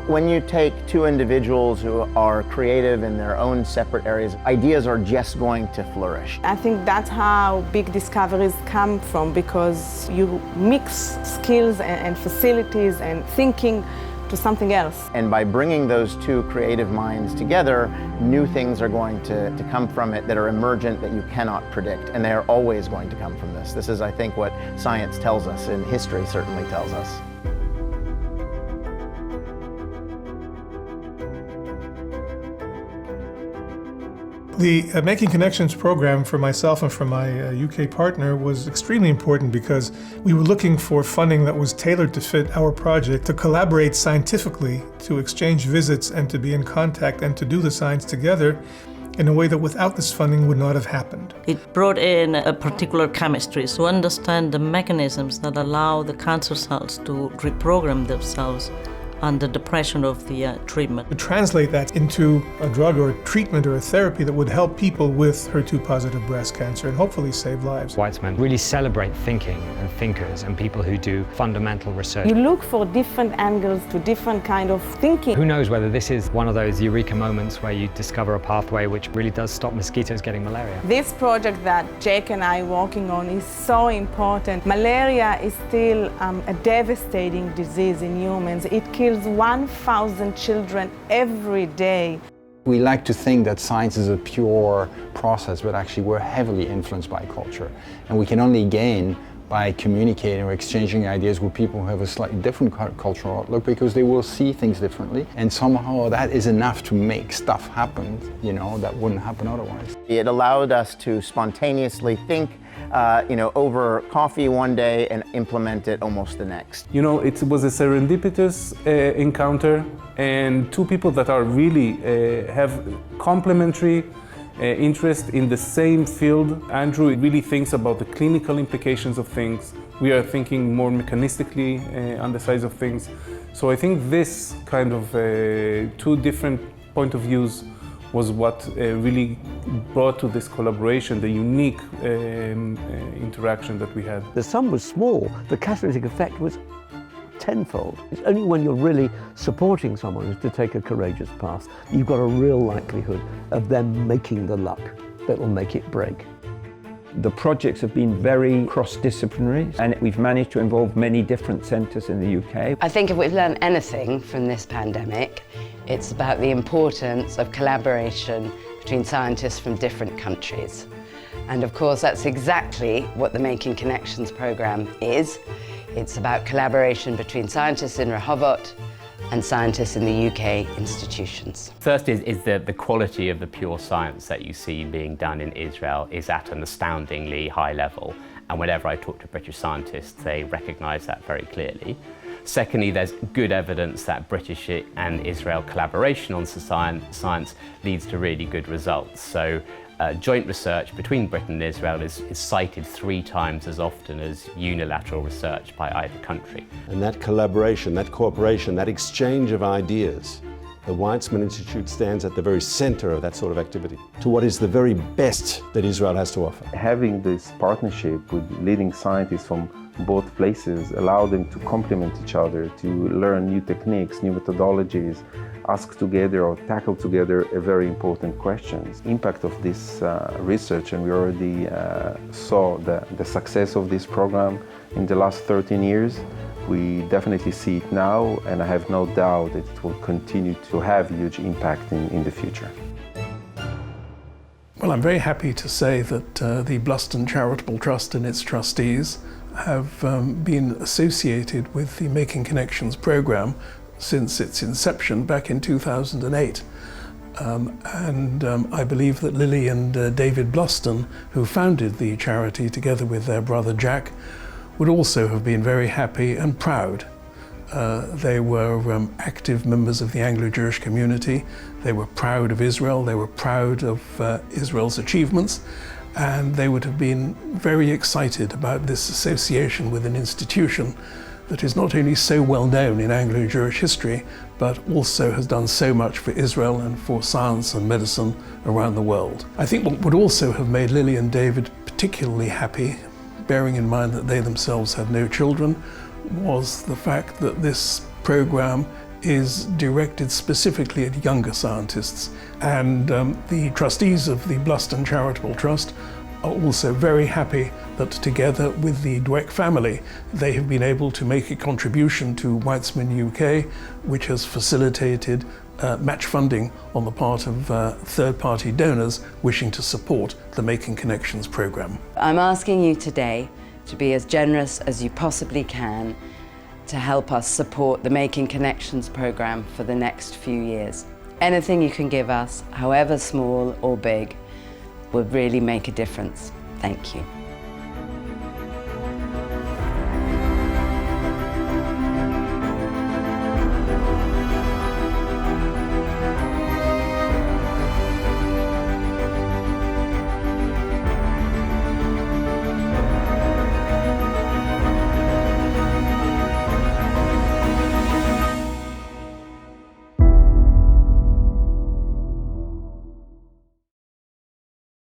when you take two individuals who are creative in their own separate areas, ideas are just going to flourish. I think that's how big discoveries come from, because you mix skills and facilities and thinking to something else. And by bringing those two creative minds together, new things are going to come from it that are emergent, that you cannot predict. And they are always going to come from this. This is, I think, what science tells us, and history certainly tells us. The Making Connections program for myself and for my UK partner was extremely important because we were looking for funding that was tailored to fit our project, to collaborate scientifically, to exchange visits and to be in contact and to do the science together in a way that without this funding would not have happened. It brought in a particular chemistry to understand the mechanisms that allow the cancer cells to reprogram themselves under the pressure of the treatment. To translate that into a drug or a treatment or a therapy that would help people with HER2-positive breast cancer and hopefully save lives. Weitzman really celebrate thinking and thinkers and people who do fundamental research. You look for different angles to different kind of thinking. Who knows whether this is one of those eureka moments where you discover a pathway which really does stop mosquitoes getting malaria. This project that Jake and I are working on is so important. Malaria is still a devastating disease in humans. It kills 1,000 children every day. We like to think that science is a pure process, but actually we're heavily influenced by culture. And we can only gain by communicating or exchanging ideas with people who have a slightly different cultural outlook, because they will see things differently. And somehow that is enough to make stuff happen, that wouldn't happen otherwise. It allowed us to spontaneously think over coffee one day and implement it almost the next. It was a serendipitous encounter, and two people that are really have complementary interest in the same field. Andrew really thinks about the clinical implications of things. We are thinking more mechanistically on the sides of things. So I think this kind of two different point of views was what really brought to this collaboration the unique interaction that we had. The sum was small, the catalytic effect was tenfold. It's only when you're really supporting someone to take a courageous path, you've got a real likelihood of them making the luck that will make it break. The projects have been very cross-disciplinary, and we've managed to involve many different centres in the UK. I think if we've learned anything from this pandemic, it's about the importance of collaboration between scientists from different countries. And of course, that's exactly what the Making Connections programme is. It's about collaboration between scientists in Rehovot and scientists in the UK institutions. First is the quality of the pure science that you see being done in Israel is at an astoundingly high level. And whenever I talk to British scientists, they recognise that very clearly. Secondly, there's good evidence that British and Israel collaboration on science leads to really good results. So joint research between Britain and Israel is cited 3 times as often as unilateral research by either country. And that collaboration, that cooperation, that exchange of ideas, the Weitzman Institute stands at the very center of that sort of activity, to what is the very best that Israel has to offer. Having this partnership with leading scientists from both places allow them to complement each other, to learn new techniques, new methodologies, ask together or tackle together a very important questions. Impact of this research, and we already saw the success of this program in the last 13 years. We definitely see it now, and I have no doubt that it will continue to have huge impact in the future. Well, I'm very happy to say that the Bluston Charitable Trust and its trustees have been associated with the Making Connections program since its inception back in 2008. I believe that Lily and David Bluston, who founded the charity together with their brother Jack, would also have been very happy and proud. They were active members of the Anglo-Jewish community. They were proud of Israel. They were proud of Israel's achievements. And they would have been very excited about this association with an institution that is not only so well known in Anglo-Jewish history, but also has done so much for Israel and for science and medicine around the world. I think what would also have made Lily and David particularly happy, bearing in mind that they themselves had no children, was the fact that this program is directed specifically at younger scientists, and the trustees of the Bluston Charitable Trust are also very happy that together with the Dweck family they have been able to make a contribution to Weitzman UK, which has facilitated match funding on the part of third-party donors wishing to support the Making Connections programme. I'm asking you today to be as generous as you possibly can to help us support the Making Connections programme for the next few years. Anything you can give us, however small or big, would really make a difference. Thank you.